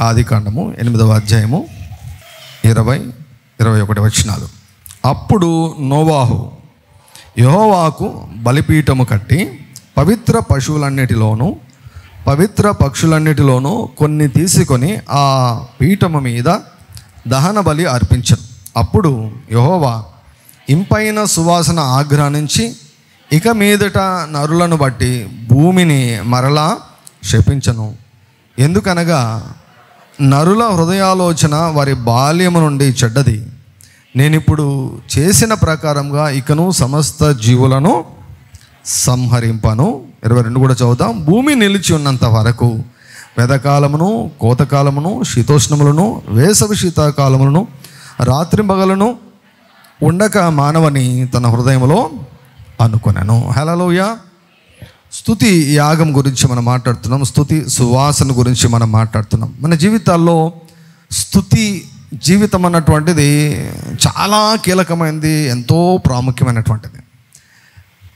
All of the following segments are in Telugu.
ఆదికాండము 8వ అధ్యాయము 20-21 వచనాలు. అప్పుడు నోవాహు యెహోవాకు బలిపీఠము కట్టి పవిత్ర పశువులన్నిటిలోనూ పవిత్ర పక్షులన్నిటిలోనూ కొన్ని తీసుకొని ఆ పీఠము మీద దహన బలి అర్పించను. అప్పుడు యెహోవా ఇంపైన సువాసన ఆగ్రహించి ఇక మీదట నరులను బట్టి భూమిని మరలా శపించను. ఎందుకనగా నరుల హృదయాలోచన వారి బాల్యము నుండి చెడ్డది. నేనిప్పుడు చేసిన ప్రకారంగా ఇకను సమస్త జీవులను సంహరింపను. 22 కూడా చదువుతాం. భూమి నిలిచి ఉన్నంత వరకు వెదకాలమును కోతకాలమును శీతోష్ణములను వేసవి శీతాకాలములను రాత్రింబగలను ఉండక మానవని తన హృదయంలో అనుకొనెను. హల్లెలూయా. స్తుతి యాగం గురించి మనం మాట్లాడుతున్నాం. స్తుతి సువాసన గురించి మనం మాట్లాడుతున్నాం. మన జీవితాల్లో స్తుతి జీవితం అన్నటువంటిది చాలా కీలకమైనది, ఎంతో ప్రాముఖ్యమైనటువంటిది.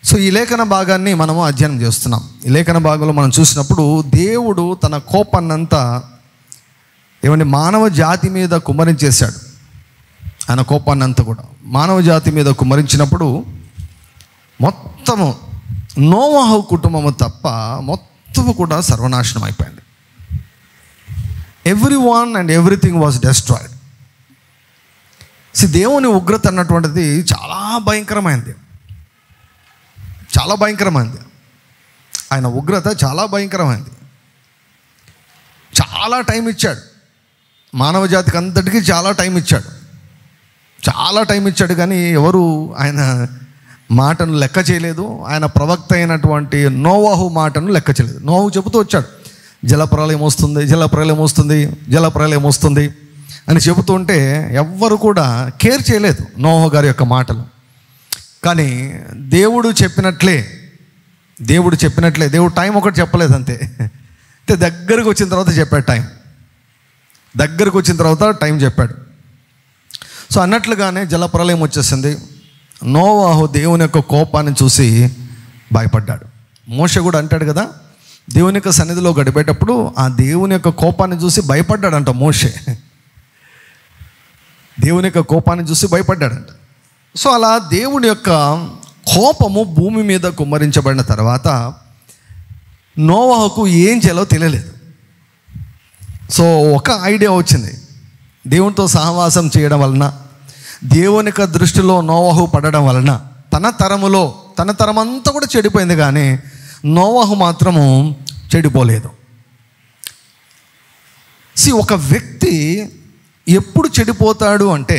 సో ఈ లేఖన భాగాన్ని మనము అధ్యయనం చేస్తున్నాం. ఈ లేఖన భాగంలో మనం చూసినప్పుడు దేవుడు తన కోపాన్నంతా మానవ జాతి మీద కుమ్మరించేశాడు. ఆయన కోపాన్నంతా కూడా మానవ జాతి మీద కుమ్మరించినప్పుడు మొత్తము నోవాహు కుటుంబము తప్ప మొత్తము కూడా సర్వనాశనం అయిపోయింది. Everyone and everything was destroyed. దేవుని ఉగ్రత అన్నటువంటిది చాలా భయంకరమైనది, చాలా భయంకరమైనది. ఆయన ఉగ్రత చాలా భయంకరమైనది. చాలా టైం ఇచ్చాడు మానవ జాతికి అంతటికీ, చాలా టైం ఇచ్చాడు, చాలా టైం ఇచ్చాడు. కానీ ఎవరు ఆయన మాటను లెక్క చేయలేదు. ఆయన ప్రవక్త అయినటువంటి నోవాహు మాటను లెక్క చేయలేదు. నోవాహు చెబుతూ వచ్చాడు, జలప్రలయం వస్తుంది, జలప్రలయం వస్తుంది, జలప్రలయం వస్తుంది అని చెబుతుంటే ఎవ్వరు కూడా కేర్ చేయలేదు నోవాహు గారి యొక్క మాటలు. కానీ దేవుడు చెప్పినట్లే దేవుడు టైం ఒకటి చెప్పలేదు అంతే. దగ్గరకు వచ్చిన తర్వాత చెప్పాడు టైం, దగ్గరకు వచ్చిన తర్వాత టైం చెప్పాడు. సో అన్నట్లుగానే జలప్రలయం వచ్చేసింది. నోవాహు దేవుని యొక్క కోపాన్ని చూసి భయపడ్డాడు. మోషే కూడా అంటాడు కదా, దేవుని యొక్క సన్నిధిలో గడిపేటప్పుడు ఆ దేవుని యొక్క కోపాన్ని చూసి భయపడ్డాడంట మోషే. దేవుని యొక్క కోపాన్ని చూసి భయపడ్డాడంట. సో అలా దేవుని యొక్క కోపము భూమి మీద కుమ్మరించబడిన తర్వాత నోవాహుకు ఏం చేయాలో తెలియలేదు. సో ఒక ఐడియా వచ్చింది. దేవునితో సహవాసం చేయడం వలన, దేవుని యొక్క దృష్టిలో నోవాహు పడడం వలన తన తరం అంతా కూడా చెడిపోయింది, కానీ నోవాహు మాత్రము చెడిపోలేదు. ఒక వ్యక్తి ఎప్పుడు చెడిపోతాడు అంటే,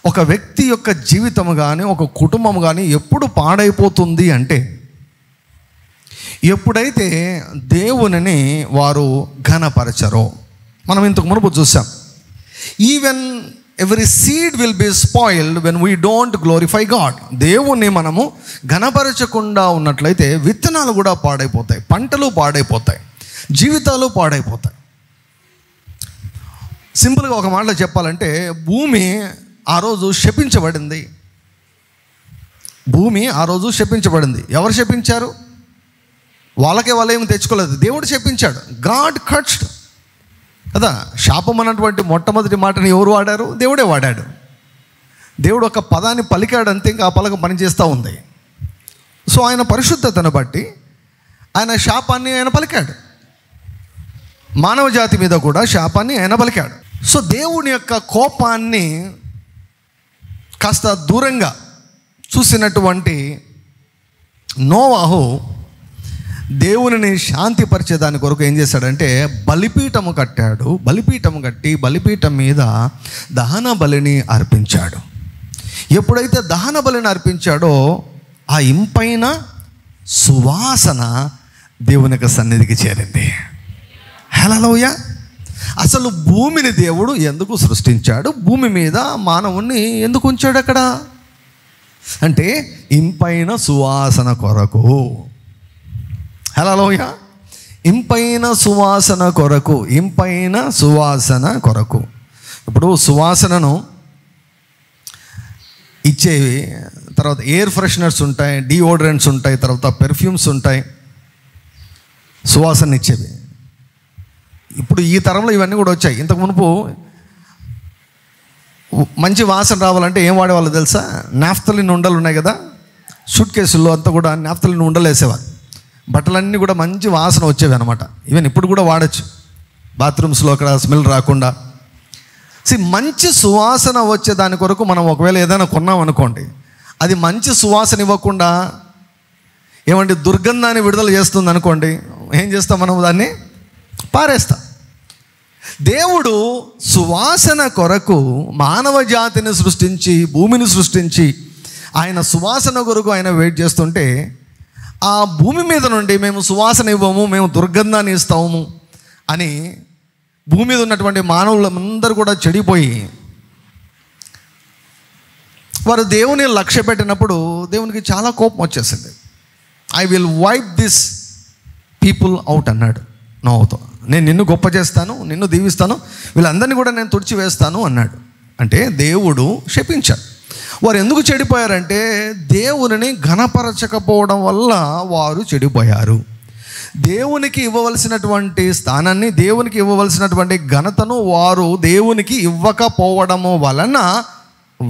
ఒక వ్యక్తి యొక్క జీవితం కానీ ఒక కుటుంబం కానీ ఎప్పుడు పాడైపోతుంది అంటే, ఎప్పుడైతే దేవునిని వారు ఘనపరచరో. మనం ఇంతకు మునుపు చూసాం, even every seed will be spoiled when we don't glorify God. దేవుణ్ణి మనము ఘనపరచకుండా ఉన్నట్లయితే విత్తనాలు కూడా పాడైపోతాయి, పంటలు పాడైపోతాయి, జీవితాలు పాడైపోతాయి. సింపుల్గా ఒక మాటలో చెప్పాలంటే, భూమి ఆ రోజు శపించబడింది. భూమి ఆ రోజు శపించబడింది. ఎవరు శపించారు? వాళ్ళు ఏమి తెచ్చుకోలేదు, దేవుడు శపించాడు. గాడ్ కట్స్డ్ కదా. శాపం అన్నటువంటి మొట్టమొదటి మాటని ఎవరు వాడారు? దేవుడే వాడాడు. దేవుడు ఒక పదాన్ని పలికాడు అంతే, ఇంకా ఆ పలక పనిచేస్తూ ఉంది. సో ఆయన పరిశుద్ధతను బట్టి ఆయన శాపాన్ని ఆయన పలికాడు. మానవ జాతి మీద కూడా శాపాన్ని ఆయన పలికాడు. సో దేవుని యొక్క కోపాన్ని కాస్త దూరంగా చూసినటువంటి నోవాహు దేవునిని శాంతిపరిచేదాని కొరకు ఏం చేశాడంటే బలిపీఠము కట్టాడు. బలిపీఠము కట్టి బలిపీఠం మీద దహన బలిని అర్పించాడు. ఎప్పుడైతే దహన బలిని అర్పించాడో ఆ ఇంపైన సువాసన దేవుని యొక్క సన్నిధికి చేరింది. హల్లెలూయా. అసలు భూమిని దేవుడు ఎందుకు సృష్టించాడు? భూమి మీద మానవుణ్ణి ఎందుకు ఉంచాడు అక్కడ అంటే ఇంపైన సువాసన కొరకు. హల్లెలూయా. ఇంపైన సువాసన కొరకు, ఇంపైన సువాసన కొరకు. ఇప్పుడు సువాసనను ఇచ్చేవి తర్వాత ఎయిర్ ఫ్రెషనర్స్ ఉంటాయి, డియోడ్రెంట్స్ ఉంటాయి, తర్వాత పెర్ఫ్యూమ్స్ ఉంటాయి, సువాసన ఇచ్చేవి. ఇప్పుడు ఈ తరంలో ఇవన్నీ కూడా వచ్చాయి. ఇంతకు మునుపు మంచి వాసన రావాలంటే ఏం వాడేవాళ్ళు తెలుసా? నాఫ్తలిన్ ఉండలు ఉన్నాయి కదా, సూట్ కేసుల్లో అంతా కూడా నాఫ్తలిన్ ఉండలు వేసేవారు. బట్టలన్నీ కూడా మంచి వాసన వచ్చేవి అనమాట. ఈవెన్ ఇప్పుడు కూడా వాడచ్చు బాత్రూమ్స్లో అక్కడ స్మెల్ రాకుండా. మంచి సువాసన వచ్చే దాని కొరకు మనం ఒకవేళ ఏదైనా కొన్నాం అనుకోండి, అది మంచి సువాసన ఇవ్వకుండా ఏమంటే దుర్గంధాన్ని విడుదల చేస్తుంది అనుకోండి, ఏం చేస్తాం మనం? దాన్ని పారేస్తాం. దేవుడు సువాసన కొరకు మానవ జాతిని సృష్టించి, భూమిని సృష్టించి, ఆయన సువాసన కొరకు ఆయన వెయిట్ చేస్తుంటే, ఆ భూమి మీద నుండి మేము సువాసన ఇవ్వము, మేము దుర్గంధాన్ని ఇస్తాము అని భూమి మీద ఉన్నటువంటి మానవులందరూ కూడా చెడిపోయి వారు దేవుని లక్ష్య పెట్టినప్పుడు దేవునికి చాలా కోపం వచ్చేసింది. I will wipe this people out అన్నాడు నోవాతో. నేను నిన్ను గొప్ప చేస్తాను, నిన్ను దీవిస్తాను, వీళ్ళందరినీ కూడా నేను తుడిచివేస్తాను అన్నాడు. అంటే దేవుడు శపించాడు. వారు ఎందుకు చెడిపోయారంటే దేవునిని ఘనపరచకపోవడం వల్ల వారు చెడిపోయారు. దేవునికి ఇవ్వవలసినటువంటి స్థానాన్ని, దేవునికి ఇవ్వవలసినటువంటి ఘనతను వారు దేవునికి ఇవ్వకపోవడము వలన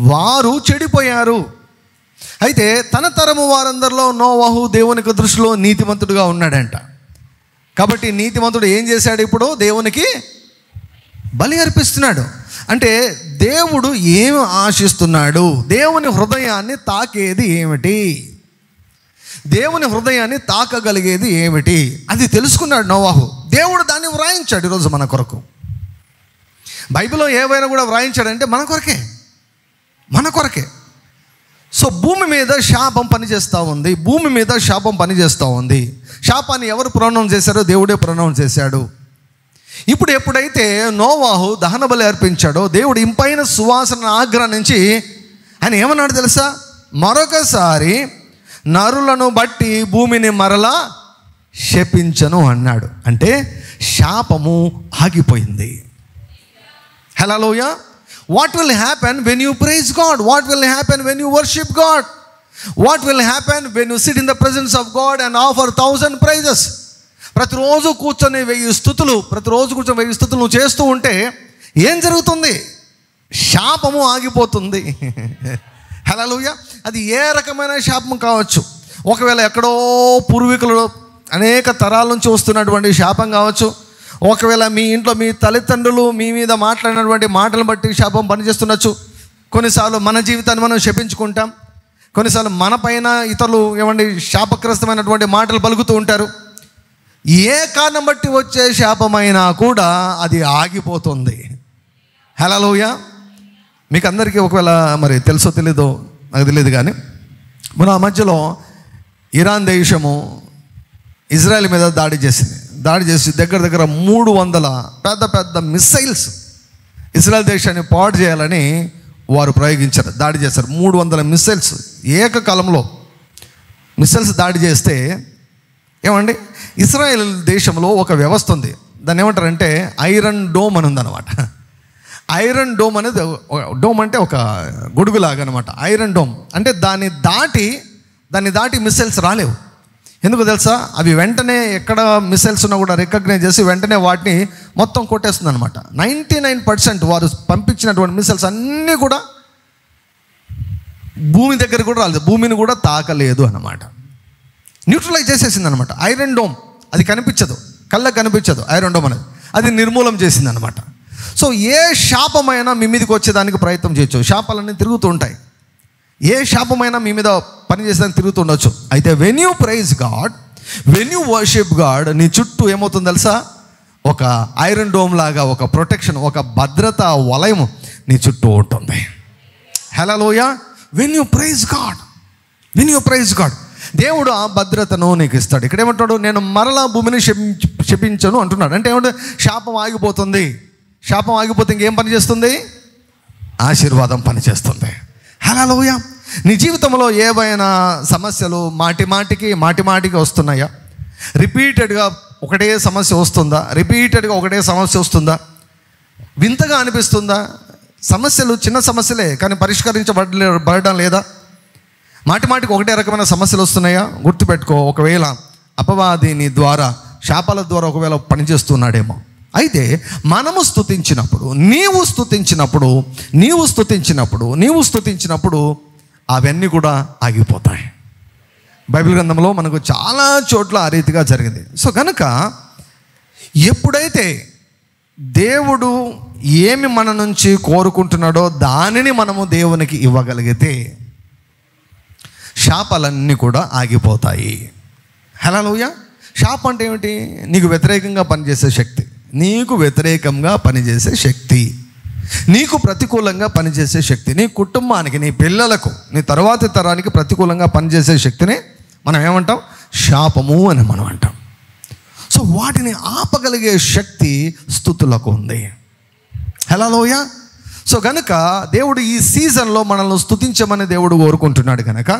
వారు చెడిపోయారు. అయితే తన తరము వారందరిలో నోవహు దేవునికి దృష్టిలో నీతిమంతుడుగా ఉన్నాడంట. కాబట్టి నీతిమంతుడు ఏం చేశాడు? ఇప్పుడు దేవునికి బలి అర్పిస్తున్నాడు. అంటే దేవుడు ఏమి ఆశిస్తున్నాడు? దేవుని హృదయాన్ని తాకేది ఏమిటి? దేవుని హృదయాన్ని తాకగలిగేది ఏమిటి? అది తెలుసుకున్నాడు నోవాహు. దేవుడు దాన్ని వ్రాయించాడు ఈరోజు మన కొరకు. బైబిల్లో ఏవైనా కూడా వ్రాయించాడంటే మన కొరకే. సో భూమి మీద శాపం పనిచేస్తూ ఉంది. భూమి మీద శాపం పనిచేస్తూ ఉంది. శాపాన్ని ఎవరు ప్రొనౌన్స్ చేశారో దేవుడే ప్రొనౌన్స్ చేశాడు. ఇప్పుడు ఎప్పుడైతే నోవాహు దహన బలి అర్పించాడో, దేవుడు ఇంపైన సువాసన ఆగ్రహించి ఆయన ఏమన్నాడు తెలుసా? మరొకసారి నరులను బట్టి భూమిని మరలా శపించను అన్నాడు. అంటే శాపము ఆగిపోయింది. హల్లెలూయా. What will happen when you praise God? What will happen when you worship God? What will happen when you sit in the presence of God and offer 1,000 praises? ప్రతిరోజు కూర్చొని 1000 స్తుతులు నువ్వు చేస్తూ ఉంటే ఏం జరుగుతుంది? శాపము ఆగిపోతుంది. హల్లెలూయా. అది ఏ రకమైన శాపం కావచ్చు. ఒకవేళ ఎక్కడో పూర్వీకులు అనేక తరాల నుంచి వస్తున్నటువంటి శాపం కావచ్చు. ఒకవేళ మీ ఇంట్లో మీ తల్లిదండ్రులు మీ మీద మాట్లాడినటువంటి మాటలను బట్టి శాపం పనిచేస్తుండొచ్చు. కొన్నిసార్లు మన జీవితాన్ని మనం శపించుకుంటాం. కొన్నిసార్లు మన పైన ఇతరులు శాపగ్రస్తమైనటువంటి మాటలు పలుకుతూ ఉంటారు. ఏ కారణం బట్టి వచ్చే శాపమైనా కూడా అది ఆగిపోతుంది. హల్లెలూయా. మీకు అందరికీ ఒకవేళ మరి తెలుసో తెలీదో నాకు తెలియదు, కానీ మన మధ్యలో ఇరాన్ దేశము ఇజ్రాయెల్ మీద దాడి చేసి దగ్గర 300 పెద్ద పెద్ద మిస్సైల్స్ ఇజ్రాయెల్ దేశాన్ని పాడు చేయాలని వారు ప్రయోగించారు, దాడి చేశారు. 300 మిస్సైల్స్ ఏకకాలంలో మిస్సైల్స్ దాడి చేస్తే ఏమండి, ఇజ్రాయెల్ దేశంలో ఒక వ్యవస్థ ఉంది. దాన్ని ఏమంటారంటే ఐరన్ డోమ్ అని ఉందన్నమాట. ఐరన్ డోమ్ అనేది డోమ్ అంటే ఒక గొడుగులాగా అనమాట. ఐరన్ డోమ్ అంటే దాన్ని దాటి మిస్సైల్స్ రాలేవు. ఎందుకు తెలుసా? అవి వెంటనే ఎక్కడ మిస్సైల్స్ ఉన్నా కూడా రికగ్నైజ్ చేసి వెంటనే వాటిని మొత్తం కొట్టేస్తుంది అనమాట. 99% వారు పంపించినటువంటి మిస్సైల్స్ అన్నీ కూడా భూమి దగ్గర కూడా రాలేదు, భూమిని కూడా తాకలేదు అన్నమాట. న్యూట్రలైజ్ చేసేసింది అనమాట. ఐరన్ డోమ్ అది కనిపించదు, కళ్ళకు కనిపించదు. ఐరన్ డోమ్ అనేది అది నిర్మూలం చేసింది అనమాట. సో ఏ శాపమైనా మీ మీదకి వచ్చేదానికి ప్రయత్నం చేయొచ్చు. శాపాలన్నీ తిరుగుతూ ఉంటాయి. ఏ శాపమైనా మీ మీద పనిచేసేదానికి తిరుగుతూ ఉండొచ్చు. అయితే when you praise God, when you worship God, నీ చుట్టూ ఏమవుతుంది తెలుసా? ఒక ఐరన్ డోమ్ లాగా ఒక ప్రొటెక్షన్, ఒక భద్రతా వలయం నీ చుట్టూ ఉంటుంది. హల్లెలూయా. వెన్ యూ ప్రైజ్ గాడ్, దేవుడు ఆ భద్రతను నీకు ఇస్తాడు. ఇక్కడ ఏమంటాడు? నేను మరలా భూమిని శపించను అంటున్నాడు. అంటే ఏమంటే శాపం ఆగిపోతుంది. శాపం ఆగిపోతే ఇంకేం పని చేస్తుంది? ఆశీర్వాదం పనిచేస్తుంది. హల్లెలూయా. నీ జీవితంలో ఏవైనా సమస్యలు మాటిమాటికి వస్తున్నాయా? రిపీటెడ్గా ఒకటే సమస్య వస్తుందా? వింతగా అనిపిస్తుందా? సమస్యలు చిన్న సమస్యలే కానీ పరిష్కరించబడడం లేదా? మాటిమాటికి ఒకటే రకమైన సమస్యలు వస్తున్నాయా? గుర్తుపెట్టుకో, ఒకవేళ అపవాది నీ ద్వారా శాపాల ద్వారా ఒకవేళ పనిచేస్తున్నాడేమో, అయితే మనము స్తుతించినప్పుడు, నీవు స్తుతించినప్పుడు అవన్నీ కూడా ఆగిపోతాయి. బైబిల్ గ్రంథంలో మనకు చాలా చోట్ల ఆ రీతిగా జరిగింది. సో కనుక ఎప్పుడైతే దేవుడు ఏమి మన నుంచి కోరుకుంటున్నాడో దానిని మనము దేవునికి ఇవ్వగలిగితే శాపాలన్నీ కూడా ఆగిపోతాయి. హల్లెలూయా. శాపం అంటే ఏమిటి? నీకు వ్యతిరేకంగా పనిచేసే శక్తి, నీకు ప్రతికూలంగా పనిచేసే శక్తి, నీ కుటుంబానికి, నీ పిల్లలకు, నీ తర్వాతి తరానికి ప్రతికూలంగా పనిచేసే శక్తిని మనం ఏమంటాం? శాపము అని మనం అంటాం. సో వాటిని ఆపగలిగే శక్తి స్తుతులకు ఉంది. హల్లెలూయా. సో కనుక దేవుడు ఈ సీజన్లో మనల్ని స్తుతించమని దేవుడు కోరుకుంటున్నాడు కనుక,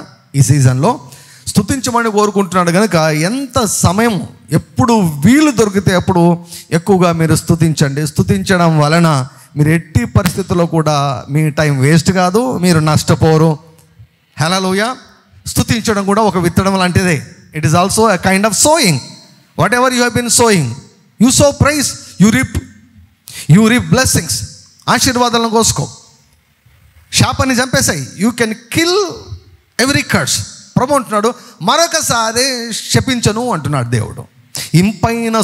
ఎంత సమయం ఎప్పుడు వీలు దొరికితే అప్పుడు ఎక్కువగా మీరు స్తుతించండి. స్తుతించడం వలన మీరు ఎట్టి పరిస్థితుల్లో కూడా మీ టైం వేస్ట్ కాదు, మీరు నష్టపోరు. హల్లెలూయా. స్తుతించడం కూడా ఒక విత్తడం లాంటిదే. It is also a kind of sowing. Whatever you have been sowing, you sow praise, you reap blessings. ఆశీర్వాదాలను కోసుకో. శాపాన్ని చంపేసాయి. You can kill every curse. ప్రభు అంటున్నాడు, మరొకసారి శపించను అంటున్నాడు దేవుడు. ఇంపైన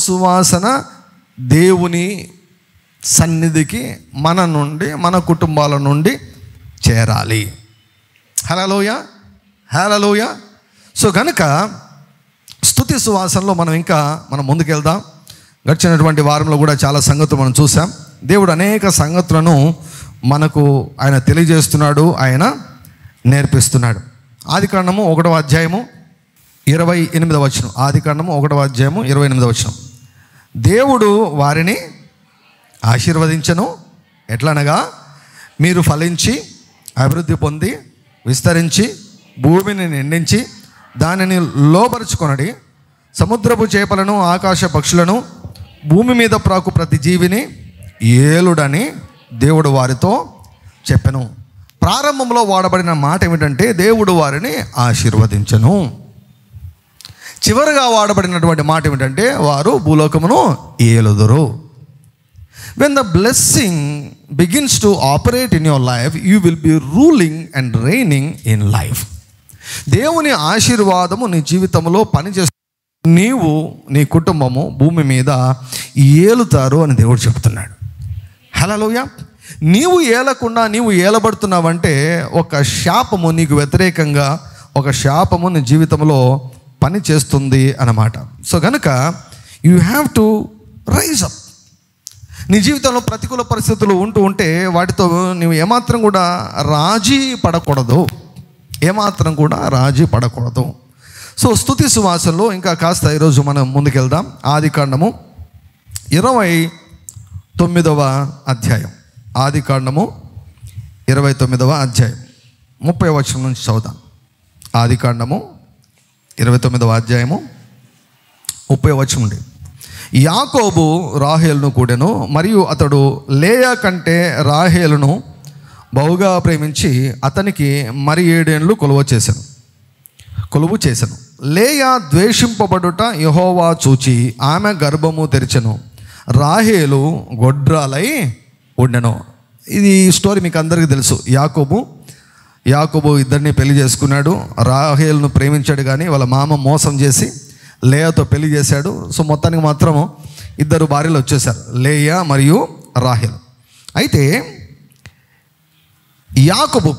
సువాసన దేవుని సన్నిధికి మన నుండి, మన కుటుంబాల నుండి చేరాలి. హల్లెలూయా. సో కనుక స్తుతి సువాసనలో మనం ముందుకెళ్దాం. గడిచినటువంటి వారంలో కూడా చాలా సంగతులు మనం చూసాం. దేవుడు అనేక సంగతులను మనకు ఆయన తెలియజేస్తున్నాడు, ఆయన నేర్పిస్తున్నాడు. ఆదికాండము 1వ అధ్యాయము 28వ వచనం. ఆదికాండము 1వ అధ్యాయము 28వ వచనం. దేవుడు వారిని ఆశీర్వదించెను. ఎట్లనగా, మీరు ఫలించి అభివృద్ధి పొంది విస్తరించి భూమిని నిండించి దానిని లోపరుచుకొనడి. సముద్రపు చేపలను, ఆకాశ పక్షులను, భూమి మీద ప్రాకు ప్రతి జీవిని ఏలుడని దేవుడు వారితో చెప్పెను. ప్రారంభంలో వాడబడిన మాట ఏమిటంటే దేవుడు వారిని ఆశీర్వదించెను. చివరిగా వాడబడినటువంటి మాట ఏమిటంటే వారు భూలోకమును ఏలుదురు. When the blessing begins to operate in your life, you will be ruling and reigning in life. దేవుని ఆశీర్వాదము నీ జీవితంలో పనిచేస్తూ నీవు, నీ కుటుంబము భూమి మీద ఏలుతారు అని దేవుడు చెప్తున్నాడు. హల్లెలూయా. నీవు ఏలకుండా నీవు ఏలబడుతున్నావంటే ఒక శాపము నీకు వ్యతిరేకంగా, ఒక శాపము నీ జీవితంలో పని చేస్తుంది అన్నమాట. సో కనుక you have to rise up. నీ జీవితంలో ప్రతికూల పరిస్థితులు ఉంటే వాటితో నువ్వు ఏమాత్రం కూడా రాజీ పడకూడదు. సో స్తుతి సువాసనలో ఇంకా కాస్త ఈరోజు మనం ముందుకెళ్దాం. ఆదికాండము 29వ అధ్యాయం. ఆదికాండము 29వ అధ్యాయం 30వ వచనం నుంచి చదువుదాం. ఆదికాండము 29వ అధ్యాయము 30వ వచనం నుండి. యాకోబు రాహేలును కూడెను, మరియు అతడు లేయా కంటే రాహేలును బహుగా ప్రేమించి అతనికి మరి 7 ఏండ్లు కొలువు చేసెను. లేయా ద్వేషింపబడుట యెహోవా చూచి ఆమె గర్భము తెరిచెను, రాహేలు గొడ్రాలై ఉండెను. ఇది స్టోరీ మీకు అందరికీ తెలుసు. యాకోబు ఇద్దరిని పెళ్లి చేసుకున్నాడు. రాహేలును ప్రేమించాడు, కానీ వాళ్ళ మామ మోసం చేసి లేయాతో పెళ్లి చేశాడు. సో మొత్తానికి మాత్రం 2 భార్యలు వచ్చేసారు, లేయా మరియు రాహేలు. అయితే యాకోబు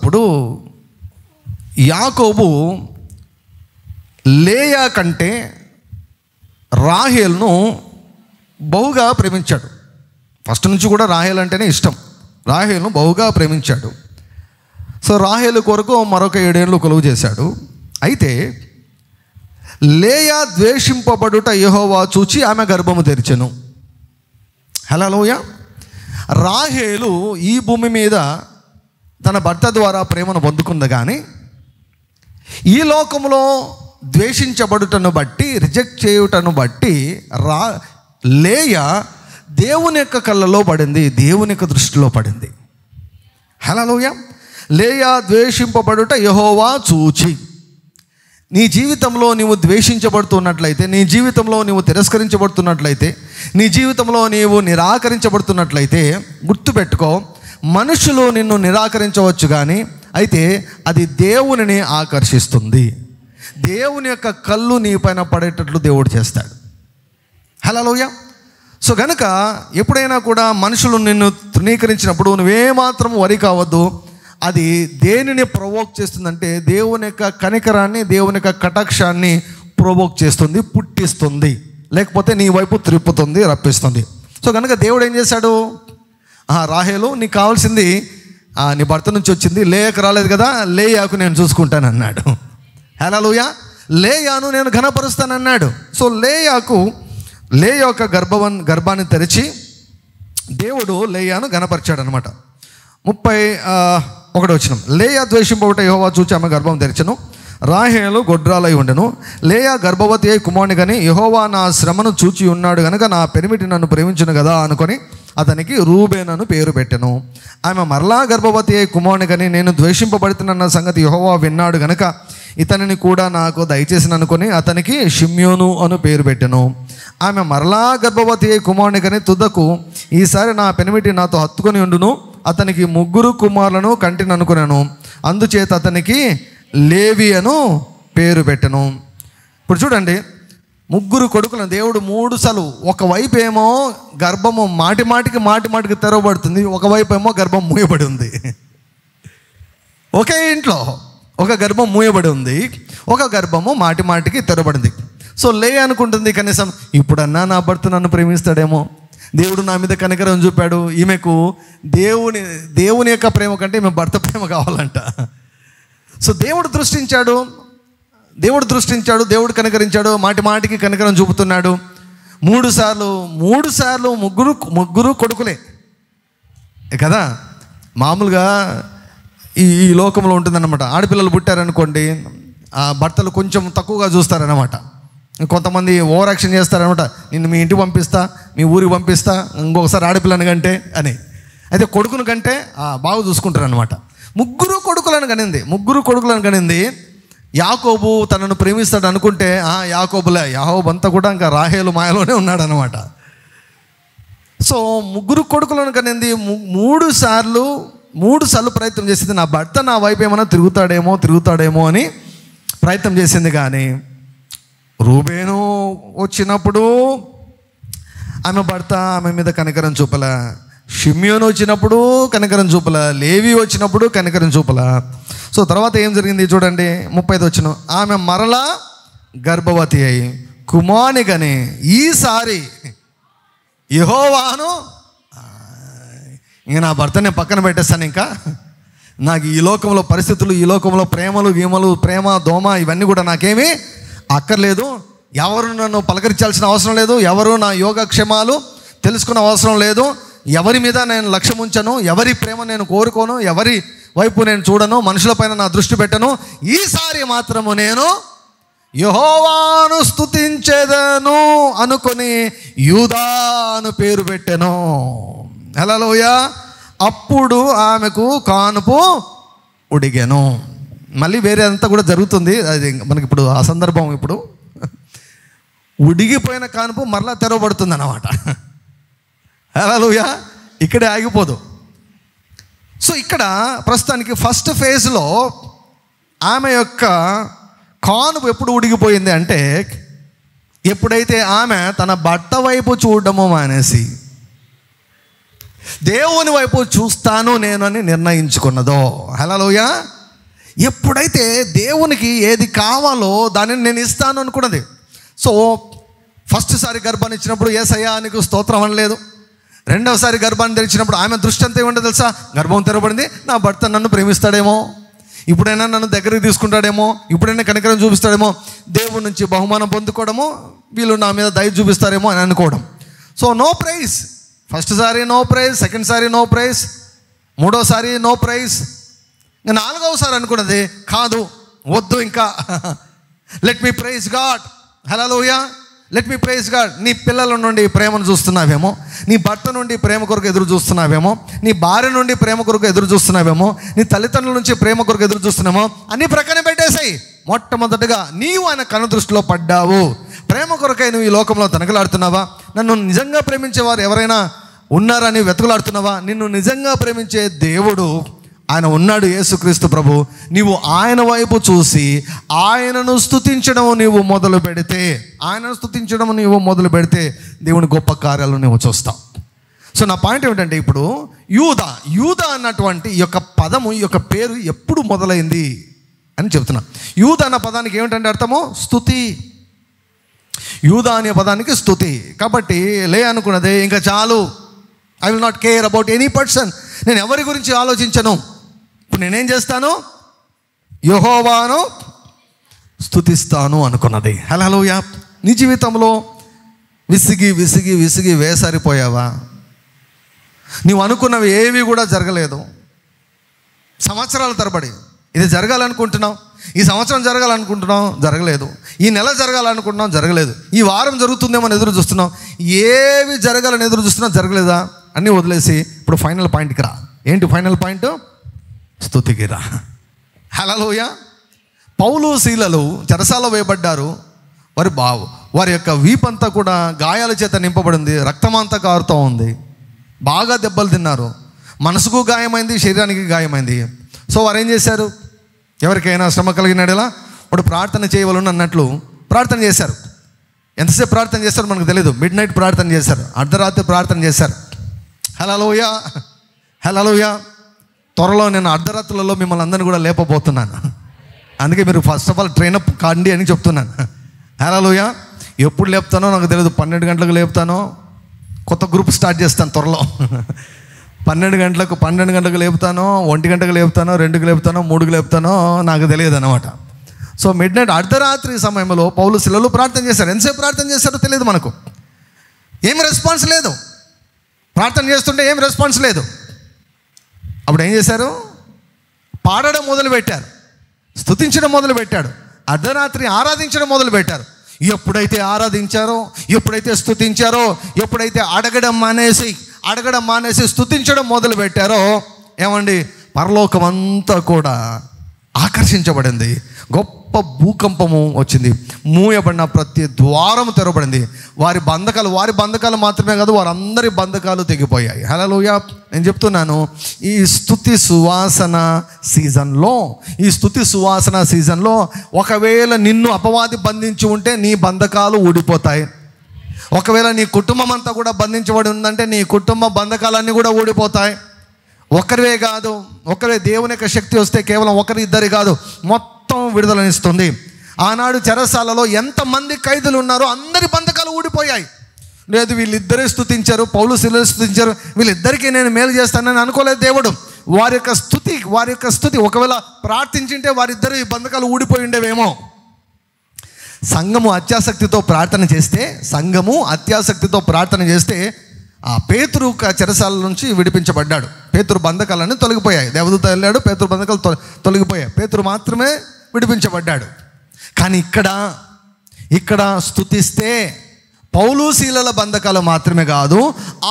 లేయా కంటే రాహేలును బహుగా ప్రేమించాడు. ఫస్ట్ నుంచి కూడా రాహేలు అంటేనే ఇష్టం. రాహేలును బహుగా ప్రేమించాడు. సో రాహేలు కొరకు మరొక 7 ఏళ్ళు కొలువు చేశాడు. అయితే లేయా ద్వేషింపబడుట యెహోవా చూచి ఆమె గర్భము తెరిచెను. హల్లెలూయా. రాహేలు ఈ భూమి మీద తన భర్త ద్వారా ప్రేమను పొందుకుంది, కానీ ఈ లోకంలో ద్వేషించబడుటను బట్టి, రిజెక్ట్ చేయుటను బట్టి లేయా దేవుని యొక్క కళ్ళలో పడింది, దేవుని యొక్క దృష్టిలో పడింది. హల్లెలూయా. లేయా ద్వేషింపబడుట యెహోవా చూచి. నీ జీవితంలో నీవు ద్వేషించబడుతున్నట్లయితే, నీ జీవితంలో నీవు తిరస్కరించబడుతున్నట్లయితే, నీ జీవితంలో నీవు నిరాకరించబడుతున్నట్లయితే గుర్తుపెట్టుకో, మనుషులు నిన్ను నిరాకరించవచ్చు కానీ అయితే అది దేవునిని ఆకర్షిస్తుంది. దేవుని యొక్క కళ్ళు నీ పైన పడేటట్లు దేవుడు చేస్తాడు. హల్లెలూయా. సో గనుక ఎప్పుడైనా కూడా మనుషులు నిన్ను తృణీకరించినప్పుడు నువ్వేమాత్రం వరి కావద్దు. అది దేనిని ప్రొవోక్ చేస్తుందంటే దేవుని యొక్క కనికరాన్ని, దేవుని యొక్క కటాక్షాన్ని ప్రొవోక్ చేస్తుంది, పుట్టిస్తుంది, లేకపోతే నీ వైపు త్రిప్పుతుంది, రప్పిస్తుంది. సో కనుక దేవుడు ఏం చేశాడు, రాహేలు నీకు కావాల్సింది నీ భర్త నుంచి వచ్చింది, లేయకు రాలేదు కదా, లేయాకు నేను చూసుకుంటాను అన్నాడు. హల్లెలూయా. లేయాను నేను ఘనపరుస్తానన్నాడు. సో లేయా యొక్క గర్భాన్ని తెరిచి దేవుడు లేయాను ఘనపరిచాడు అనమాట. 31 వచనం. లేయా ద్వేషింపబట్ట యెహోవా చూచి ఆమె గర్భం తెరిచెను, రాహేలు గొడ్రాలై ఉండెను. లేయా గర్భవతి అయి కుమారుని కానీ యెహోవా నా శ్రమను చూచి ఉన్నాడు గనుక నా పెనిమిటి నన్ను ప్రేమించును కదా అనుకొని అతనికి రూబేనను పేరు పెట్టెను. ఆమె మరలా గర్భవతి అయి కుమారుని కానీ నేను ద్వేషింపబడుతున్న సంగతి యెహోవా విన్నాడు గనుక ఇతనిని కూడా నాకు దయచేసిన అనుకొని అతనికి షిమ్యోను అను పేరు పెట్టెను. ఆమె మరలా గర్భవతి అయి కుమారుని కానీ తుదకు ఈసారి నా పెనిమిటి నాతో హత్తుకొని ఉండును, అతనికి 3 కుమారులను కంటిని అనుకున్నాను, అందుచేత అతనికి లేవి అను పేరు పెట్టెను. ఇప్పుడు చూడండి, 3 కొడుకులను దేవుడు 3 సార్లు, ఒకవైపు ఏమో గర్భము మాటిమాటికి తెరవబడుతుంది, ఒకవైపు ఏమో గర్భం మూయబడి ఉంది. ఒకే ఇంట్లో ఒక గర్భం మూయబడి ఉంది, ఒక గర్భము మాటిమాటికి తెరవబడింది. సో అనుకుంటుంది కనీసం ఇప్పుడన్నా నా భర్త నన్ను ప్రేమిస్తాడేమో, దేవుడు నా మీద కనికరం చూపాడు, ఈమెకు దేవుని యొక్క ప్రేమ కంటే ఈమె భర్త ప్రేమ కావాలంట. సో దేవుడు దృష్టించాడు, దేవుడు కనికరించాడు, మాటికి కనికరం చూపుతున్నాడు. 3 సార్లు ముగ్గురు కొడుకులే కదా. మామూలుగా ఈ లోకంలో ఉంటుందన్నమాట. ఆడపిల్లలు పుట్టారనుకోండి, భర్తలు కొంచెం తక్కువగా చూస్తారన్నమాట. కొంతమంది ఓవర్ యాక్షన్ చేస్తారనమాట, నిన్ను మీ ఇంటికి పంపిస్తా, మీ ఊరికి పంపిస్తా, ఇంకొకసారి ఆడపిల్లని కంటే అని. అయితే కొడుకును కంటే బాగా చూసుకుంటారు అనమాట. 3 కొడుకులను కనింది. యాకోబు తనను ప్రేమిస్తాడు అనుకుంటే యాకోబు అంతా కూడా ఇంకా రాహేలు మాయలోనే ఉన్నాడు అనమాట. సో 3 కొడుకులను కనింది. 3 సార్లు ప్రయత్నం చేసింది, నా భర్త నా వైపు ఏమైనా తిరుగుతాడేమో అని ప్రయత్నం చేసింది. కానీ రూబేను వచ్చినప్పుడు ఆమె భర్త ఆమె మీద కనికరం చూపల, షిమ్యోను వచ్చినప్పుడు కనికరం చూపల, లేవి వచ్చినప్పుడు కనికరం చూపల. సో తర్వాత ఏం జరిగింది చూడండి, 35 వచనం. ఆమె మరలా గర్భవతి అయి కుమారుని కని ఈసారి యెహోవాను, ఇంక నా భర్త నేను పక్కన పెట్టేస్తాను, ఇంకా నాకు ఈ లోకంలో పరిస్థితులు, ఈ లోకంలో ప్రేమలు గీమలు, ప్రేమ దోమ ఇవన్నీ కూడా నాకేమీ అక్కర్లేదు, ఎవరు నన్ను పలకరించాల్సిన అవసరం లేదు, ఎవరు నా యోగక్షేమాలు తెలుసుకున్న అవసరం లేదు, ఎవరి మీద నేను లక్ష్యం ఉంచను, ఎవరి ప్రేమ నేను కోరుకోను, ఎవరి వైపు నేను చూడను, మనుషులపైన నా దృష్టి పెట్టను, ఈసారి మాత్రము నేను యెహోవాను స్తుతించెదను అనుకొని యూదాను పేరు పెట్టెను. హల్లెలూయా. అప్పుడు ఆమెకు కానుపు ఉడిగెను. మళ్ళీ వేరే అంతా కూడా జరుగుతుంది, అది మనకి ఇప్పుడు ఆ సందర్భం. ఇప్పుడు ఉడిగిపోయిన కానుపు మరలా తెరవబడుతుంది అన్నమాట. హల్లెలూయా. ఇక్కడే ఆగిపోదు. సో ఇక్కడ ప్రస్తుతానికి ఫస్ట్ ఫేజ్లో ఆమె యొక్క కానుపు ఎప్పుడు ఉడిగిపోయింది అంటే, ఎప్పుడైతే ఆమె తన భర్త వైపు చూడడము మానేసి దేవుని వైపు చూస్తాను నేను అని నిర్ణయించుకున్నదో. హల్లెలూయా. ఎప్పుడైతే దేవునికి ఏది కావాలో దానిని నేను ఇస్తాను అనుకున్నది. సో ఫస్ట్ సారి గర్భాన్ని ఇచ్చినప్పుడు యేసయ్యా నీకు స్తోత్రం అనలేదు. రెండవసారి గర్భాన్ని తెరిచినప్పుడు ఆమె దృష్టి అంతా ఏమంటే తెలుసా, గర్భం తెరవబడింది, నా భర్త నన్ను ప్రేమిస్తాడేమో, ఇప్పుడైనా నన్ను దగ్గరికి తీసుకుంటాడేమో, ఇప్పుడైనా కనికరం చూపిస్తాడేమో, దేవుడి నుంచి బహుమానం పొందుకోవడము, వీళ్ళు నా మీద దయ చూపిస్తారేమో అని అనుకోవడం. So no praise. ఫస్ట్ సారి నో ప్రైజ్, సెకండ్ సారి నో ప్రైజ్, మూడోసారి నో ప్రైజ్, 4వసారి అనుకున్నది కాదు, వద్దు ఇంకా, లెట్ మీ ప్రైజ్ గాడ్. హల్లెలూయా. Let me praise God. నీ పిల్లల నుండి ప్రేమను చూస్తున్నావేమో, నీ భర్త నుండి ప్రేమ కొరకు ఎదురు చూస్తున్నావేమో, నీ భార్య నుండి ప్రేమ కొరకు ఎదురు చూస్తున్నావేమో, నీ తల్లిదండ్రుల నుంచి ప్రేమ కొరకు ఎదురు చూస్తున్నామో, అన్ని ప్రక్కన పెట్టేసాయి. మొట్టమొదటిగా నీవు ఆయన కనుదృష్టిలో పడ్డావు. ప్రేమ కొరకై నువ్వు ఈ లోకంలో తనకలాడుతున్నావా? నన్ను నిజంగా ప్రేమించేవారు ఎవరైనా ఉన్నారని వెతుకులాడుతున్నావా? నిన్ను నిజంగా ప్రేమించే దేవుడు ఆయన ఉన్నాడు, యేసుక్రీస్తు ప్రభు. నీవు ఆయన వైపు చూసి ఆయనను స్తుతించడం నీవు మొదలు పెడితే దేవుని గొప్ప కార్యాలు నువ్వు చూస్తావు. సో నా పాయింట్ ఏమిటంటే, ఇప్పుడు యూదా అన్నటువంటి ఈ యొక్క పదము, ఈ యొక్క పేరు ఎప్పుడు మొదలైంది అని చెప్తున్నా. యూదా అన్న పదానికి ఏమిటంటే అర్థము? స్తుతి. యూదా అనే పదానికి స్తుతి. కాబట్టి అనుకున్నదే ఇంకా చాలు, I will not care about any person. నేను ఎవరి గురించి ఆలోచించను. ఇప్పుడు నేనేం చేస్తాను? యెహోవాను స్తుతిస్తాను అనుకున్నది. హల్లెలూయా. నీ జీవితంలో విసిగి వేసారిపోయావా? నీవు అనుకున్నవి ఏవి కూడా జరగలేదు. సంవత్సరాల తరబడి ఇది జరగాలనుకుంటున్నావు, ఈ సంవత్సరం జరగాలనుకుంటున్నావు, జరగలేదు. ఈ నెల జరగాలనుకుంటున్నావు, జరగలేదు. ఈ వారం జరుగుతుందేమో ఎదురు చూస్తున్నావు, ఏవి జరగాలని ఎదురు చూస్తున్నావు, జరగలేదా? అన్నీ వదిలేసి ఇప్పుడు ఫైనల్ పాయింట్కి రా. ఏంటి ఫైనల్ పాయింట్? స్తుతికి రా. హల్లెలూయా. పౌలు శీలలు చెరసాలలో వేయబడ్డారు. వారి యొక్క వీపంతా కూడా గాయాల చేత నింపబడింది, రక్తమంతా కారుతూ ఉంది, బాగా దెబ్బలు తిన్నారు, మనసుకు గాయమైంది, శరీరానికి గాయమైంది. సో వారు ఏం చేశారు? ఎవరికైనా శ్రమ కలిగినడలా వాడు ప్రార్థన చేయవలను అన్నట్లు ప్రార్థన చేశారు. ఎంతసేపు ప్రార్థన చేస్తారో మనకు తెలియదు. మిడ్ నైట్ ప్రార్థన చేశారు, అర్ధరాత్రి ప్రార్థన చేశారు. హల్లెలూయా. త్వరలో నేను అర్ధరాత్రులలో మిమ్మల్ని అందరినీ కూడా లేపబోతున్నాను. అందుకే మీరు ఫస్ట్ ఆఫ్ ఆల్ ట్రైనప్ కాండి అని చెప్తున్నాను. హల్లెలూయా. ఎప్పుడు లేపుతానో నాకు తెలియదు. 12 గంటలకు లేపుతానో, కొత్త గ్రూప్ స్టార్ట్ చేస్తాను త్వరలో. 12 గంటలకు లేపుతానో, 1 గంటకు లేపుతానో, 2కి లేపుతానో, 3కి లేపుతానో నాకు తెలియదు అనమాట. సో మిడ్ నైట్ అర్ధరాత్రి సమయంలో పౌలు శీలలు ప్రార్థన చేశారు. ఎంతసేపు ప్రార్థన చేశారో తెలియదు మనకు. ఏం రెస్పాన్స్ లేదు. ప్రార్థన చేస్తుంటే ఏం రెస్పాన్స్ లేదు. అప్పుడు ఏం చేశారు? పాడడం మొదలుపెట్టారు, స్తుతించడం మొదలుపెట్టాడు, అర్ధరాత్రి ఆరాధించడం మొదలుపెట్టారు. ఎప్పుడైతే ఆరాధించారో, ఎప్పుడైతే స్తుతించారో, ఎప్పుడైతే అడగడం మానేసి స్తుతించడం మొదలుపెట్టారో, ఏమండి, పరలోకం అంతా కూడా ఆకర్షించబడింది. గొప్ప భూకంపము వచ్చింది. మూయబడిన ప్రతి ద్వారం తెరవబడింది. వారి బంధకాలు మాత్రమే కాదు, వారందరి బంధకాలు తెగిపోయాయి. హల్లెలూయా. నేను చెప్తున్నాను, ఈ స్తుతి సువాసన సీజన్లో ఒకవేళ నిన్ను అపవాది బంధించి ఉంటే నీ బంధకాలు ఊడిపోతాయి. ఒకవేళ నీ కుటుంబం అంతా కూడా బంధించబడి ఉందంటే నీ కుటుంబ బంధకాలన్నీ కూడా ఊడిపోతాయి. ఒకరివే కాదు, దేవుని యొక్క శక్తి వస్తే కేవలం ఒకరి ఇద్దరి కాదు, మొత్తం విడుదలనిస్తుంది. ఆనాడు చెరసాలలో ఎంతమంది ఖైదీలు ఉన్నారో అందరి బంధకాలు ఊడిపోయాయి. లేదు, వీళ్ళిద్దరే స్తుతించారు, పౌలు శీలలు స్తుతించారు, వీళ్ళిద్దరికీ నేను మేలు చేస్తానని అనుకోలేదు దేవుడు. వారి యొక్క స్తుతి ఒకవేళ ప్రార్థించింటే వారిద్దరు ఈ బంధకాలు ఊడిపోయి ఉండేవేమో. సంఘము అత్యాసక్తితో ప్రార్థన చేస్తే ఆ పేతురు చెరసాల నుంచి విడిపించబడ్డాడు. పేతురు బంధకాలన్నీ తొలగిపోయాయి. దేవదూత వెళ్ళాడు, పేతురు బంధకాలు తొలగిపోయాయి, పేతురు మాత్రమే విడిపించబడ్డాడు. కానీ ఇక్కడ స్తుతిస్తే పౌలు శీలల బంధకాలు మాత్రమే కాదు,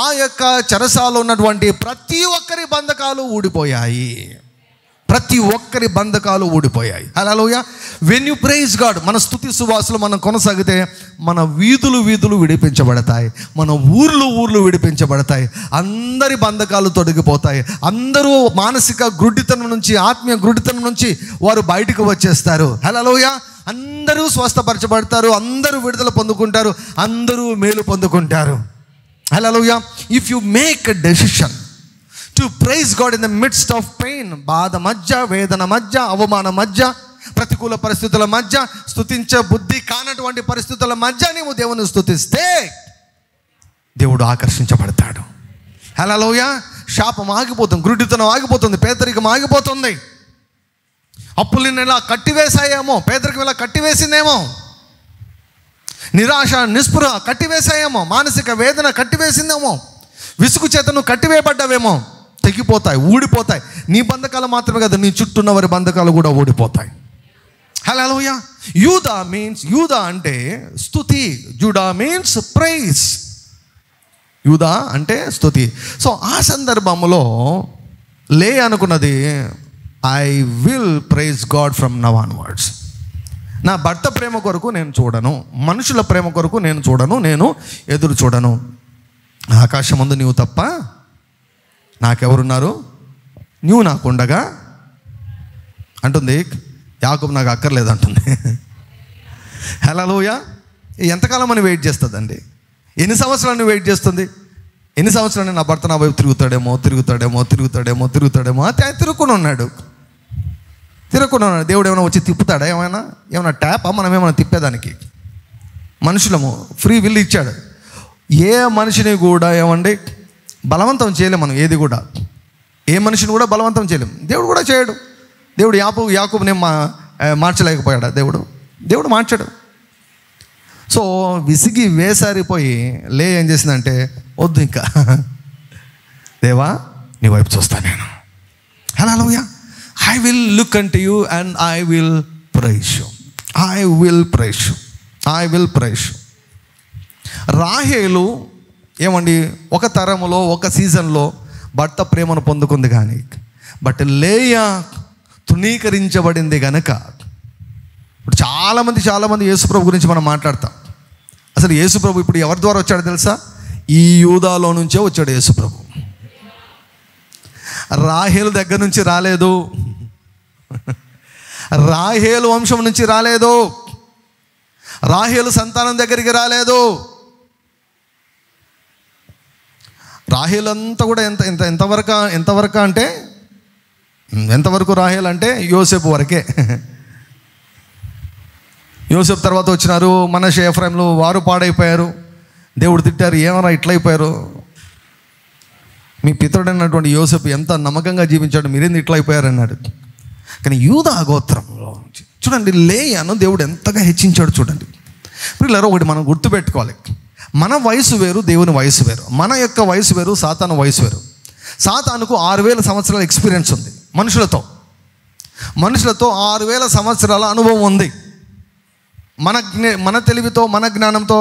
ఆ యొక్క చెరసాలలో ఉన్నటువంటి ప్రతి ఒక్కరి బంధకాలు ఊడిపోయాయి. హల్లెలూయా. వెన్ యు ప్రైజ్ గాడ్, మన స్తుతి సువాసనలు మనం కొనసాగితే మన వీధులు విడిపించబడతాయి, మన ఊర్లు విడిపించబడతాయి, అందరి బంధకాలు తొలగిపోతాయి. అందరూ మానసిక గుడ్డితనం నుంచి, ఆత్మీయ గుడ్డితనం నుంచి వారు బయటకు వచ్చేస్తారు. హల్లెలూయా. అందరూ స్వస్థపరచబడతారు, అందరూ విడుదల పొందుకుంటారు, అందరూ మేలు పొందుకుంటారు. హల్లెలూయా. If you make a decision to praise God in the midst of pain, బాధ మధ్య, వేదన మధ్య, అవమానం మధ్య, ప్రతికూల పరిస్థితుల మధ్య, స్తుతించే బుద్ధి కానటువంటి పరిస్థితుల మధ్య నీవు దేవుని స్తుతిస్తే దేవుడు ఆకర్షించబడతాడు. హల్లెలూయా. శాపం ఆగిపోతుంది, గురుడితనం ఆగిపోతుంది, పేదరికం ఆగిపోతుంది. అప్పులు నిన్ను ఇలా కట్టివేశాయేమో, పేదరికం ఇలా కట్టివేసిందేమో, నిరాశ నిస్పృహ కట్టివేశాయేమో, మానసిక వేదన కట్టివేసిందేమో, విసుగు చేత నువ్వు కట్టివేయబడ్డావేమో, తెగిపోతాయి, ఊడిపోతాయి. నీ బంధకాలు మాత్రమే కాదు, నీ చుట్టూ ఉన్న వారి బంధకాలు కూడా ఊడిపోతాయి. హల్లెలూయా. యూదా అంటే స్తుతి, జూడా మీన్స్ ప్రైజ్. యూదా అంటే స్తుతి. సో ఆ సందర్భంలో అనుకున్నది, I will praise God from now onwards. నా భర్త ప్రేమ కొరకు నేను చూడను, మనుషుల ప్రేమ కొరకు నేను చూడను, నేను ఎదురు చూడను. ఆకాశం ముందు నీవు తప్ప నాకెవరున్నారు, నువ్వు నాకుండగా అంటుంది. యాకోబు నాకు అక్కర్లేదు అంటుంది. హల్లెలూయా. ఎంతకాలం అని వెయిట్ చేస్తుందండి? ఎన్ని సంవత్సరాలు వెయిట్ చేస్తుంది? ఎన్ని సంవత్సరాలు నా భర్త నా వైపు తిరుగుతాడేమో ఆయన తిరుగుకుని ఉన్నాడు. దేవుడు ఏమైనా వచ్చి తిప్పుతాడా? ఏమైనా ట్యాపా మనం ఏమైనా తిప్పేదానికి? మనుషులము ఫ్రీ విల్ ఇచ్చాడు. ఏ మనిషిని కూడా ఏమండి బలవంతం చేయలేం మనం. ఏది కూడా ఏ మనిషిని కూడా బలవంతం చేయలేం. దేవుడు కూడా చేయడు. దేవుడు యాకోబుని మార్చలేకపోయాడా? దేవుడు మార్చాడు. సో విసిగి వేసారిపోయి ఏం చేసిందంటే, వద్దు ఇంకా దేవా నీ వైపు చూస్తా నేను. హల్లెలూయా. I will look unto you and I will praise you. రాహేలు ఏమండి ఒక తరములో ఒక సీజన్లో భర్త ప్రేమను పొందుకుంది, కానీ బట్ లేయా తృణీకరించబడింది గనక. ఇప్పుడు చాలామంది యేసుప్రభు గురించి మనం మాట్లాడతాం. అసలు యేసుప్రభు ఇప్పుడు ఎవరి ద్వారా వచ్చాడో తెలుసా? ఈ యూదాలో నుంచే వచ్చాడు యేసుప్రభు. రాహేలు దగ్గర నుంచి రాలేదు, రాహేలు వంశం నుంచి రాలేదు, రాహేలు సంతానం దగ్గరికి రాలేదు. రాహేలు అంతా కూడా ఎంతవరకు అంటే ఎంతవరకు రాహేలు అంటే యోసేపు వరకే. యోసేపు తర్వాత వచ్చినారు మనష్షే, ఎఫ్రాయిములు, వారు పాడైపోయారు. దేవుడు తిట్టారు, ఏమన్నా ఇట్లయిపోయారు? మీ పితరుడైనటువంటి యోసేపు ఎంత నమ్మకంగా జీవించాడు, మీరేంది ఇట్లా అయిపోయారు అన్నాడు. కానీ యూదా గోత్రంలో చూడండి లేయాను దేవుడు ఎంతగా హెచ్చించాడు చూడండి. పిల్లలు ఒకటి మనం గుర్తుపెట్టుకోవాలి, మన వయసు వేరు, దేవుని వయసు వేరు. మన యొక్క వయసు వేరు, సాతాను వయసు వేరు. సాతానుకు 6000 సంవత్సరాల ఎక్స్పీరియన్స్ ఉంది. మనుషులతో 6000 సంవత్సరాల అనుభవం ఉంది. మన తెలివితో మన జ్ఞానంతో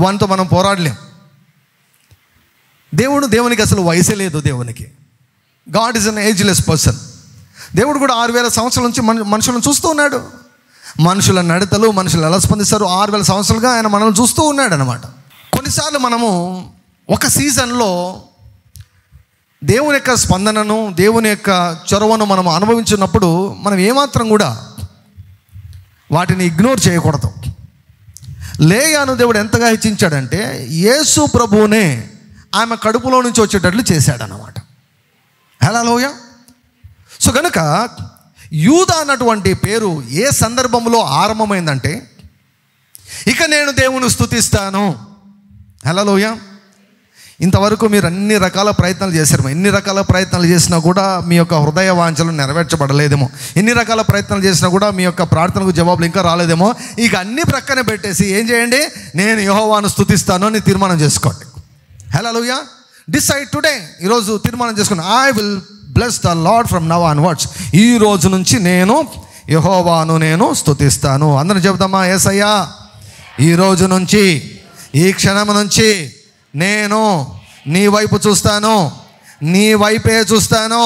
వానితో మనం పోరాడలేం. దేవునికి అసలు వయసే లేదు. దేవునికి God is an ageless person. దేవుడు కూడా 6000 సంవత్సరాల నుంచి మనుషులను చూస్తూ ఉన్నాడు. మనుషుల నడతలు, మనుషులు ఎలా స్పందిస్తారు, 6000 సంవత్సరాలుగా ఆయన మనల్ని చూస్తూ ఉన్నాడు అనమాట. కొన్నిసార్లు మనము ఒక సీజన్లో దేవుని యొక్క స్పందనను, దేవుని యొక్క చొరవను మనం అనుభవించినప్పుడు మనం ఏమాత్రం కూడా వాటిని ఇగ్నోర్ చేయకూడదు. లేయాను దేవుడు ఎంతగా హెచ్చించాడంటే యేసు ప్రభువునే ఆమె కడుపులో నుంచి వచ్చేటట్లు చేశాడనమాట. హల్లెలూయా. సో కనుక యూదా అన్నటువంటి పేరు ఏ సందర్భంలో ఆరంభమైందంటే, ఇక నేను దేవుని స్తుతిస్తాను. హల్లెలూయా. ఇంతవరకు మీరు అన్ని రకాల ప్రయత్నాలు చేశారు. ఎన్ని రకాల ప్రయత్నాలు చేసినా కూడా మీ యొక్క హృదయ వాంఛలు నెరవేర్చబడలేదేమో. ఎన్ని రకాల ప్రయత్నాలు చేసినా కూడా మీ యొక్క ప్రార్థనకు జవాబులు ఇంకా రాలేదేమో. ఇక అన్ని ప్రక్కన పెట్టేసి ఏం చేయండి, నేను యెహోవాను స్తుతిస్తాను అని తీర్మానం చేసుకోండి. హల్లెలూయా. Decide today. ఈరోజు తీర్మానం చేసుకోండి. I will bless the Lord from now onwards. ఈ రోజు నుంచి నేను యెహోవాను నేను స్తుతిస్తాను. అందరూ చెబుతామా? యేసయ్యా, ఈ రోజు నుంచి, ఈ క్షణం నుంచి నేను నీ వైపు చూస్తాను, నీ వైపే చూస్తాను,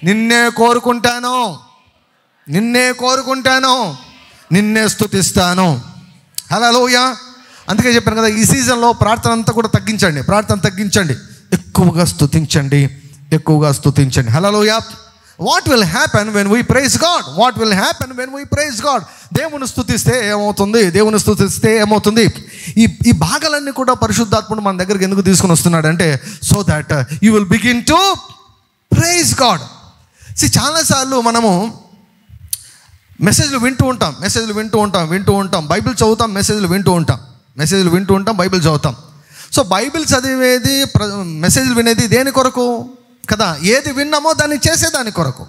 నిన్నే కోరుకుంటాను, నిన్నే స్తుతిస్తాను. హల్లెలూయా. అందుకే చెప్పాను కదా, ఈ సీజన్లో ప్రార్థన అంతా కూడా తగ్గించండి, ఎక్కువగా స్తుతించండి. హల్లెలూయా. What will happen when we praise God? దేవుని స్తుతిస్తే ఏమవుతుంది? ఈ భాగాలన్నీ కూడా పరిశుద్ధాత్ముడు మన దగ్గరికి ఎందుకు తీసుకుని వస్తున్నాడంటే, so that you will begin to praise God. చాలాసార్లు మనము మెసేజ్లు వింటూ ఉంటాం, బైబిల్ చదువుతాం, మెసేజ్లు వింటూ ఉంటాం, బైబిల్ చదువుతాం. సో బైబిల్ చదివేది, మెసేజ్లు వినేది దేని కొరకు కదా? ఏది విన్నామో దాన్ని చేసేదాని కొరకు.